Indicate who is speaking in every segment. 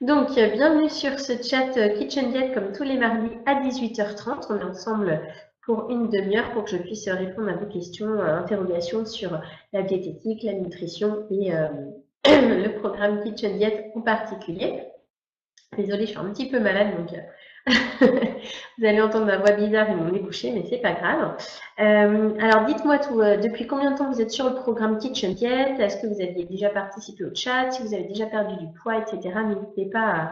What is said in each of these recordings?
Speaker 1: Donc, bienvenue sur ce chat Kitchen Diet comme tous les mardis à 18h30. On est ensemble pour une demi-heure pour que je puisse répondre à vos questions, interrogations sur la diététique, la nutrition et le programme Kitchen Diet en particulier. Désolée, je suis un petit peu malade, donc vous allez entendre ma voix bizarre et mon nez bouché, mais c'est pas grave. Alors, dites-moi tout. Depuis combien de temps vous êtes sur le programme Kitchen Diet? Est-ce que vous aviez déjà participé au chat? Si vous avez déjà perdu du poids, etc., n'hésitez pas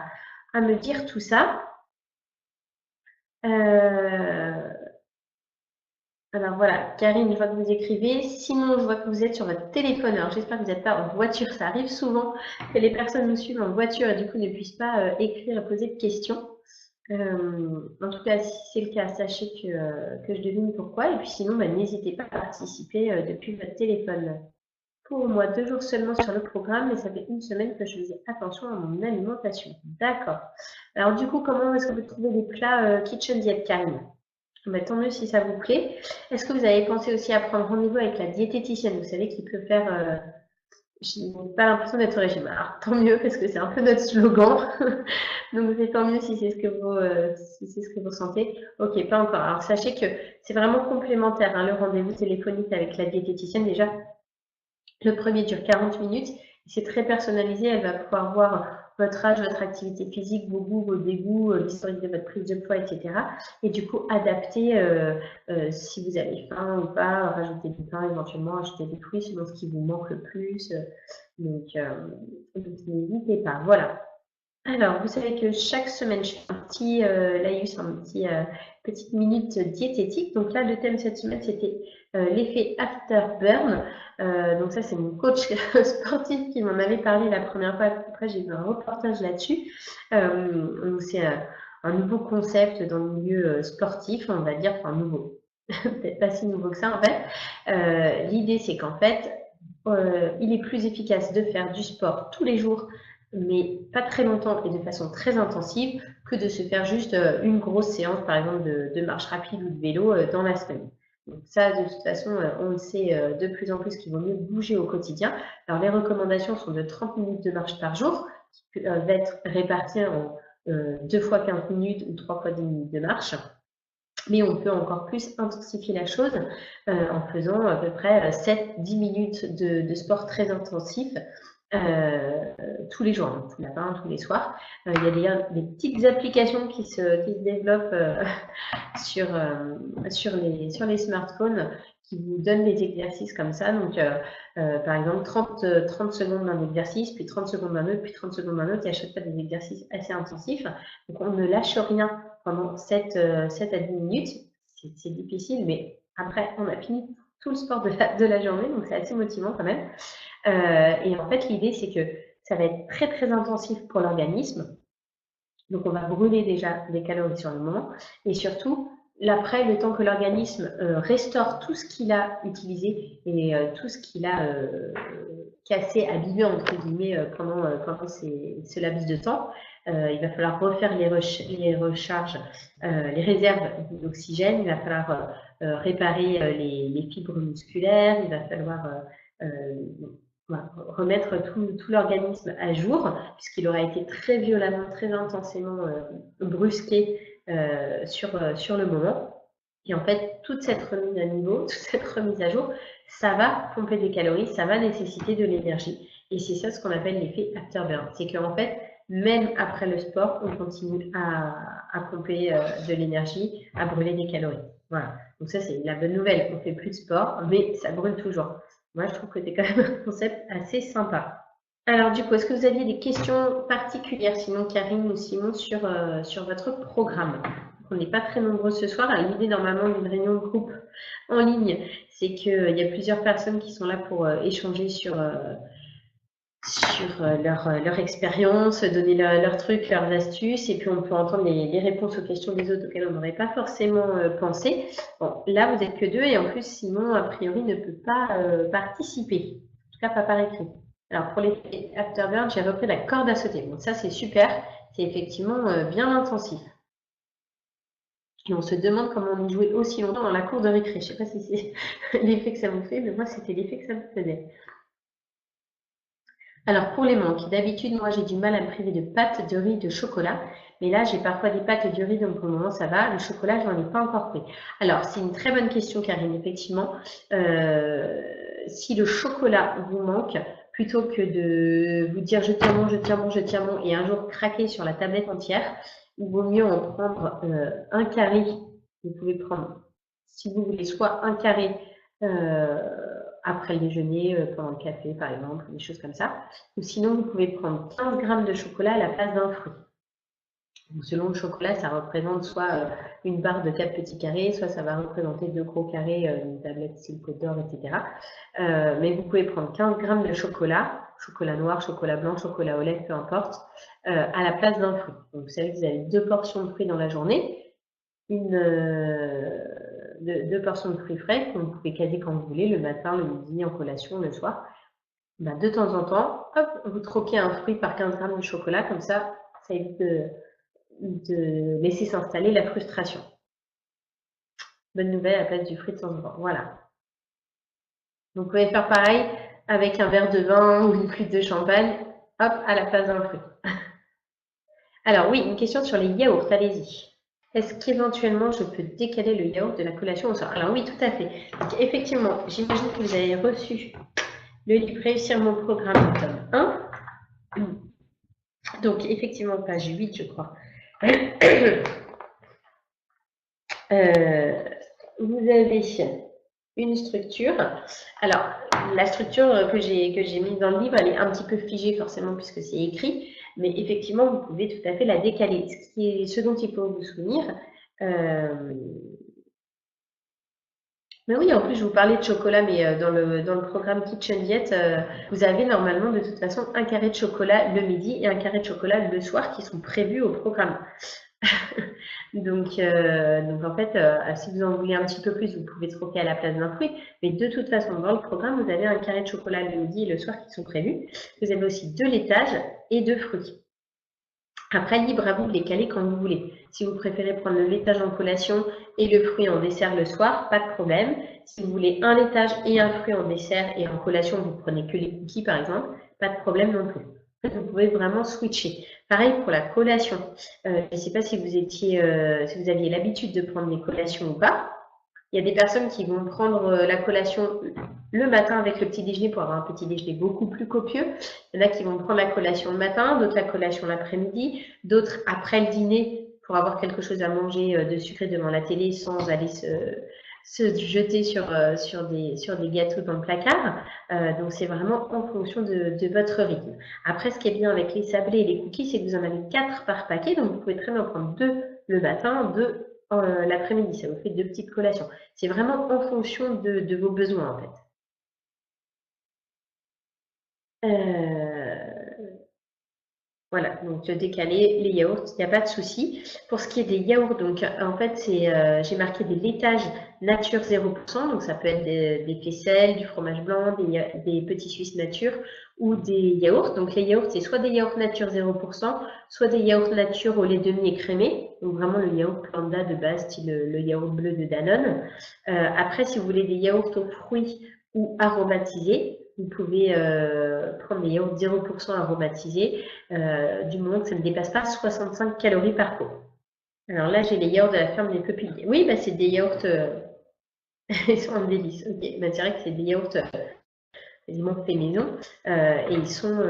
Speaker 1: à me dire tout ça. Alors voilà, Karine, je vois que vous écrivez. Simon, je vois que vous êtes sur votre téléphone. Alors j'espère que vous n'êtes pas en voiture. Ça arrive souvent que les personnes nous suivent en voiture et du coup ne puissent pas écrire et poser de questions. En tout cas, si c'est le cas, sachez que je devine pourquoi. Et puis sinon, n'hésitez pas à participer depuis votre téléphone. Pour moi, 2 jours seulement sur le programme, mais ça fait 1 semaine que je faisais attention à mon alimentation. D'accord. Alors du coup, comment est-ce que vous trouvez les plats Kitchen Diet, Karine? Tant mieux si ça vous plaît. Est-ce que vous avez pensé aussi à prendre rendez-vous avec la diététicienne? Vous savez qui peut faire... je n'ai pas l'impression d'être au régime. Alors tant mieux parce que c'est un peu notre slogan. Donc c'est tant mieux si c'est ce que vous sentez. Ok, pas encore. Alors sachez que c'est vraiment complémentaire, hein, le rendez-vous téléphonique avec la diététicienne. Déjà, le premier dure 40 minutes. C'est très personnalisé. Elle va pouvoir voir votre âge, votre activité physique, vos goûts, vos dégoûts, l'historique de votre prise de poids, etc. Et du coup, adapter si vous avez faim ou pas, rajouter du pain éventuellement, ajouter des fruits selon ce qui vous manque le plus. Donc n'hésitez pas. Voilà. Alors, vous savez que chaque semaine, je fais un petit laïus, petite minute diététique. Donc là, le thème cette semaine, c'était l'effet afterburn. Donc ça, c'est mon coach sportif qui m'en avait parlé la première fois. Après, j'ai vu un reportage là-dessus. Donc c'est un nouveau concept dans le milieu sportif, on va dire, enfin nouveau, peut-être pas si nouveau que ça en fait. L'idée, c'est qu'en fait, il est plus efficace de faire du sport tous les jours mais pas très longtemps et de façon très intensive, que de se faire juste une grosse séance, par exemple, de marche rapide ou de vélo dans la semaine. Donc ça, de toute façon, on le sait de plus en plus qu'il vaut mieux bouger au quotidien. Alors les recommandations sont de 30 minutes de marche par jour, qui peuvent être réparties en 2 fois 15 minutes ou 3 fois 10 minutes de marche. Mais on peut encore plus intensifier la chose en faisant à peu près 7-10 minutes de sport très intensif tous les jours, hein, tous les matins, tous les soirs. Il y a d'ailleurs des petites applications qui se développent sur les smartphones qui vous donnent des exercices comme ça. Donc, par exemple, 30 secondes d'un exercice, puis 30 secondes d'un autre, puis 30 secondes d'un autre, et à chaque fois des exercices assez intensifs. Donc, on ne lâche rien pendant 7 à 10 minutes. C'est difficile, mais après, on a fini tout le sport de la journée, donc c'est assez motivant quand même. Et en fait, l'idée, c'est que ça va être très, très intensif pour l'organisme. Donc, on va brûler déjà des calories sur le moment. Et surtout, l'après, le temps que l'organisme restaure tout ce qu'il a utilisé et tout ce qu'il a cassé, abîmé, entre guillemets, pendant ce laps de temps, il va falloir refaire les recharges, les réserves d'oxygène, il va falloir réparer les fibres musculaires, il va falloir remettre tout l'organisme à jour, puisqu'il aura été très violemment, très intensément brusqué sur le moment. Et en fait, toute cette remise à niveau, toute cette remise à jour, ça va pomper des calories, ça va nécessiter de l'énergie. Et c'est ça ce qu'on appelle l'effet afterburn. C'est qu'en fait, même après le sport, on continue à pomper de l'énergie, à brûler des calories. Voilà. Donc ça, c'est la bonne nouvelle. On ne fait plus de sport, mais ça brûle toujours. Moi, je trouve que c'est quand même un concept assez sympa. Alors, du coup, est-ce que vous aviez des questions particulières, sinon Karine ou Simon, sur votre programme? On n'est pas très nombreux ce soir. L'idée, normalement, d'une réunion de groupe en ligne, c'est qu'il y a plusieurs personnes qui sont là pour échanger sur leur expérience, donner leurs trucs, leurs astuces, et puis on peut entendre les réponses aux questions des autres auxquelles on n'aurait pas forcément pensé. Bon, là, vous n'êtes que 2, et en plus, Simon, a priori, ne peut pas participer. En tout cas, pas par écrit. Alors, pour les afterburn, j'ai repris la corde à sauter. Bon, ça, c'est super. C'est effectivement bien intensif. Et on se demande comment on y jouait aussi longtemps dans la cour de récré. Je ne sais pas si c'est l'effet que ça vous fait, mais moi, c'était l'effet que ça me faisait. Alors pour les manques, d'habitude, moi j'ai du mal à me priver de pâtes, de riz, de chocolat. Mais là, j'ai parfois des pâtes et du riz, donc pour le moment ça va. Le chocolat, je n'en ai pas encore pris. Alors, c'est une très bonne question, Karine, effectivement. Si le chocolat vous manque, plutôt que de vous dire je tiens bon, je tiens bon, je tiens bon, et un jour craquer sur la tablette entière, il vaut mieux en prendre un carré. Vous pouvez prendre, si vous voulez, soit un carré après le déjeuner, pendant le café par exemple, des choses comme ça. Ou sinon, vous pouvez prendre 15 grammes de chocolat à la place d'un fruit. Donc, selon le chocolat, ça représente soit une barre de 4 petits carrés, soit ça va représenter 2 gros carrés, une tablette style Côte d'Or, etc. Mais vous pouvez prendre 15 grammes de chocolat, chocolat noir, chocolat blanc, chocolat au lait, peu importe, à la place d'un fruit. Donc vous savez que vous avez 2 portions de fruits dans la journée, deux portions de fruits frais que vous pouvez caser quand vous voulez, le matin, le midi, en collation, le soir. Ben, de temps en temps, hop, vous troquez un fruit par 15 grammes de chocolat, comme ça évite de laisser s'installer la frustration. Bonne nouvelle à la place du fruit de temps en temps. Voilà. Donc, vous pouvez faire pareil avec un verre de vin ou une flûte de champagne, hop, à la place d'un fruit. Alors oui, une question sur les yaourts, allez-y. Est-ce qu'éventuellement je peux décaler le yaourt de la collation au soir? Alors oui, tout à fait. Donc, effectivement, j'imagine que vous avez reçu le livre Réussir mon programme, tome 1. Donc effectivement, page 8, je crois. Vous avez une structure. Alors, la structure que j'ai mise dans le livre, elle est un petit peu figée forcément puisque c'est écrit, mais effectivement, vous pouvez tout à fait la décaler. Ce dont il faut vous souvenir, mais oui, en plus, je vous parlais de chocolat, mais dans le programme Kitchen Diet, vous avez normalement de toute façon un carré de chocolat le midi et un carré de chocolat le soir qui sont prévus au programme. donc en fait, si vous en voulez un petit peu plus, vous pouvez troquer à la place d'un fruit. Mais de toute façon, dans le programme, vous avez un carré de chocolat le midi et le soir qui sont prévus. Vous avez aussi 2 laitages et 2 fruits. Après, libre à vous de les caler quand vous voulez. Si vous préférez prendre le laitage en collation et le fruit en dessert le soir, pas de problème. Si vous voulez un laitage et un fruit en dessert et en collation, vous prenez que les cookies par exemple, pas de problème non plus. Vous pouvez vraiment switcher. Pareil pour la collation. Je ne sais pas si vous aviez l'habitude de prendre des collations ou pas. Il y a des personnes qui vont prendre la collation le matin avec le petit déjeuner pour avoir un petit déjeuner beaucoup plus copieux. Il y en a qui vont prendre la collation le matin, d'autres la collation l'après-midi, d'autres après le dîner pour avoir quelque chose à manger de sucré devant la télé sans aller se jeter sur des gâteaux dans le placard. Donc, c'est vraiment en fonction de votre rythme. Après, ce qui est bien avec les sablés et les cookies, c'est que vous en avez 4 par paquet. Donc, vous pouvez très bien prendre 2 le matin, 2 l'après-midi. Ça vous fait 2 petites collations. C'est vraiment en fonction de vos besoins, en fait. Voilà, donc décaler les yaourts, il n'y a pas de souci. Pour ce qui est des yaourts, donc en fait, j'ai marqué des laitages nature 0%, donc ça peut être des faisselles, du fromage blanc, des petits suisses nature ou des yaourts. Donc les yaourts, c'est soit des yaourts nature 0%, soit des yaourts nature au lait demi écrémé, donc vraiment le yaourt lambda de base, style le yaourt bleu de Danone. Après, si vous voulez des yaourts aux fruits ou aromatisés, vous pouvez prendre des yaourts 0% aromatisés, du moment que ça ne dépasse pas 65 calories par pot. Alors là, j'ai les yaourts de la ferme des Peupliers. Oui, bah, c'est des yaourts, ils sont un délice. Okay. Bah, c'est vrai que c'est des yaourts quasiment faits maison, et ils sont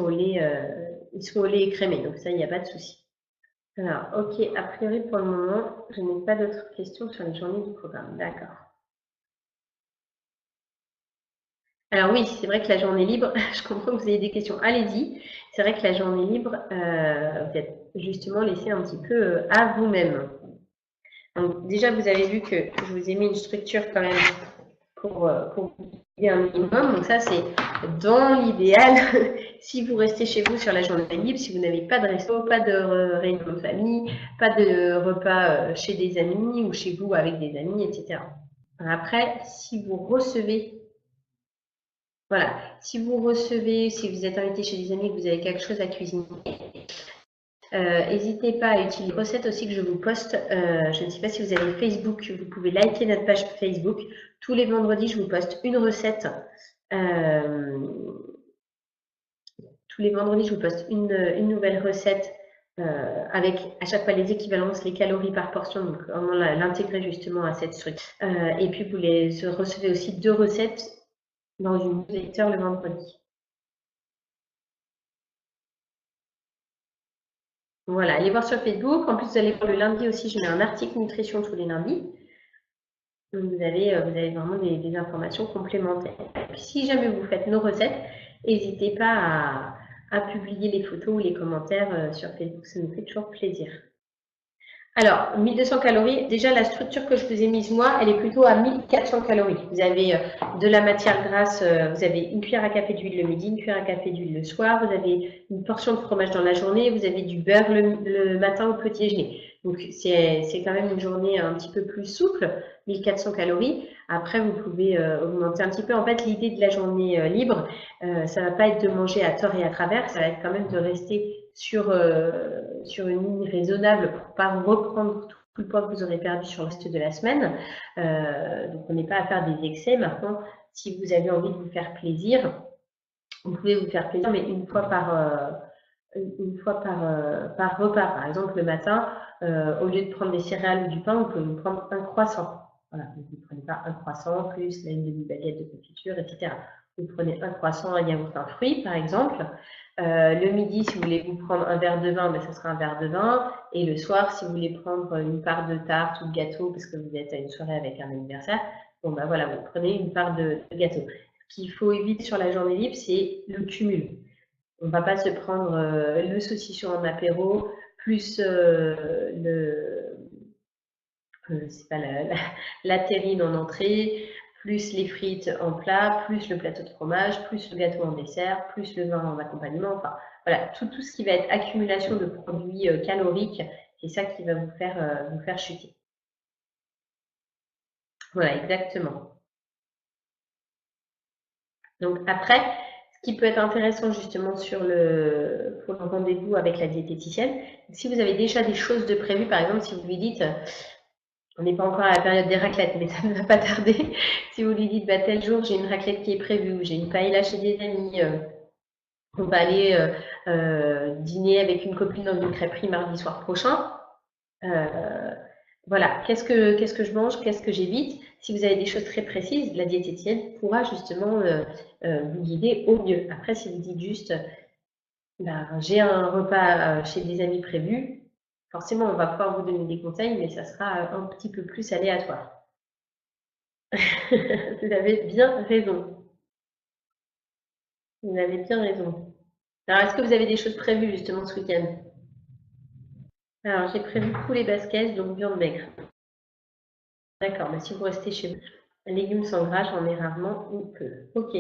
Speaker 1: au lait écrémé, donc ça, il n'y a pas de souci. Alors, ok, a priori pour le moment, je n'ai pas d'autres questions sur les journées du programme. D'accord. Alors oui, c'est vrai que la journée libre, je comprends que vous ayez des questions, allez-y. C'est vrai que la journée libre, vous êtes justement laissé un petit peu à vous-même. Donc déjà, vous avez vu que je vous ai mis une structure quand même pour guider un minimum. Donc ça, c'est dans l'idéal. Si vous restez chez vous sur la journée libre, si vous n'avez pas de resto, pas de réunion de famille, pas de repas chez des amis ou chez vous avec des amis, etc. Après, si vous recevez voilà, si vous recevez, si vous êtes invité chez des amis, que vous avez quelque chose à cuisiner, n'hésitez pas à utiliser les recettes aussi que je vous poste. Je ne sais pas si vous avez Facebook, vous pouvez liker notre page Facebook. Tous les vendredis, je vous poste une recette tous les vendredis, je vous poste une nouvelle recette avec à chaque fois les équivalences, les calories par portion, donc comment l'intégrer justement à cette structure. Et puis, vous recevez aussi 2 recettes dans une newsletter le vendredi. Voilà, allez voir sur Facebook. En plus, vous allez voir le lundi aussi, je mets un article nutrition tous les lundis. Donc, vous avez vraiment des informations complémentaires. Et puis, si jamais vous faites nos recettes, n'hésitez pas à publier les photos ou les commentaires sur Facebook, ça nous fait toujours plaisir. Alors, 1200 calories, déjà la structure que je vous ai mise moi, elle est plutôt à 1400 calories. Vous avez de la matière grasse, vous avez une cuillère à café d'huile le midi, une cuillère à café d'huile le soir, vous avez une portion de fromage dans la journée, vous avez du beurre le matin au petit déjeuner. Donc, c'est quand même une journée un petit peu plus souple, 1400 calories. Après, vous pouvez augmenter un petit peu. En fait, l'idée de la journée libre, ça va pas être de manger à tort et à travers, ça va être quand même de rester sur une ligne raisonnable pour ne pas reprendre tout le poids que vous aurez perdu sur le reste de la semaine. Donc, on n'est pas à faire des excès. Maintenant, si vous avez envie de vous faire plaisir, vous pouvez vous faire plaisir, mais une fois par repas. Par exemple, le matin, au lieu de prendre des céréales ou du pain, vous pouvez vous prendre un croissant. Voilà, vous ne prenez pas un croissant plus une demi-baguette de confiture, etc. Vous prenez un croissant, un yaourt, un fruit, par exemple. Le midi, si vous voulez vous prendre un verre de vin, ben, ça sera un verre de vin. Et le soir, si vous voulez prendre une part de tarte ou de gâteau, parce que vous êtes à une soirée avec un anniversaire, bon ben voilà, vous prenez une part de gâteau. Ce qu'il faut éviter sur la journée libre, c'est le cumul. On ne va pas se prendre le saucisson en apéro, plus la terrine en entrée, plus les frites en plat, plus le plateau de fromage, plus le gâteau en dessert, plus le vin en accompagnement. Enfin, voilà, tout ce qui va être accumulation de produits caloriques, c'est ça qui va vous faire chuter. Voilà, exactement. Donc après, ce qui peut être intéressant justement pour le rendez-vous avec la diététicienne, si vous avez déjà des choses de prévues, par exemple, si vous lui dites, on n'est pas encore à la période des raclettes, mais ça ne va pas tarder, si vous lui dites, bah, tel jour, j'ai une raclette qui est prévue, ou j'ai une paella chez des amis, on va aller dîner avec une copine dans une crêperie mardi soir prochain, voilà, qu'est-ce que je mange, qu'est-ce que j'évite. Si vous avez des choses très précises, la diététicienne pourra justement vous guider au mieux. Après, si vous dites juste, j'ai un repas chez des amis prévu, forcément, on va pouvoir vous donner des conseils, mais ça sera un petit peu plus aléatoire. Vous avez bien raison. Vous avez bien raison. Alors, est-ce que vous avez des choses prévues justement ce week-end? Alors, j'ai prévu poulet basquez, donc viande maigre. D'accord, mais si vous restez chez vous, légumes sans gras, j'en ai rarement ou peu. Ok.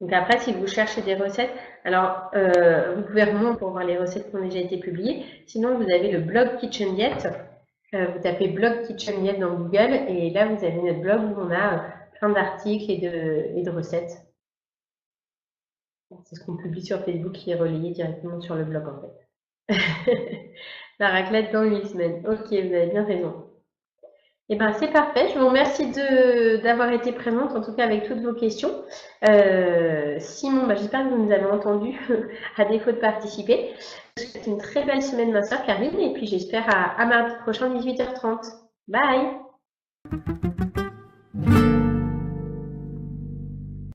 Speaker 1: Donc après, si vous cherchez des recettes, alors vous pouvez remonter pour voir les recettes qui ont déjà été publiées. Sinon, vous avez le blog Kitchen Diet. Vous tapez blog Kitchen Diet dans Google et là, vous avez notre blog où on a plein d'articles et de recettes. C'est ce qu'on publie sur Facebook qui est relayé directement sur le blog en fait. La raclette dans 8 semaines. Ok, vous avez bien raison. Eh bien, c'est parfait. Je vous remercie d'avoir été présente, en tout cas avec toutes vos questions. Simon, j'espère que vous nous avez entendus, à défaut de participer. Je vous souhaite une très belle semaine, ma soeur Karine, et puis j'espère à mardi prochain, 18h30. Bye!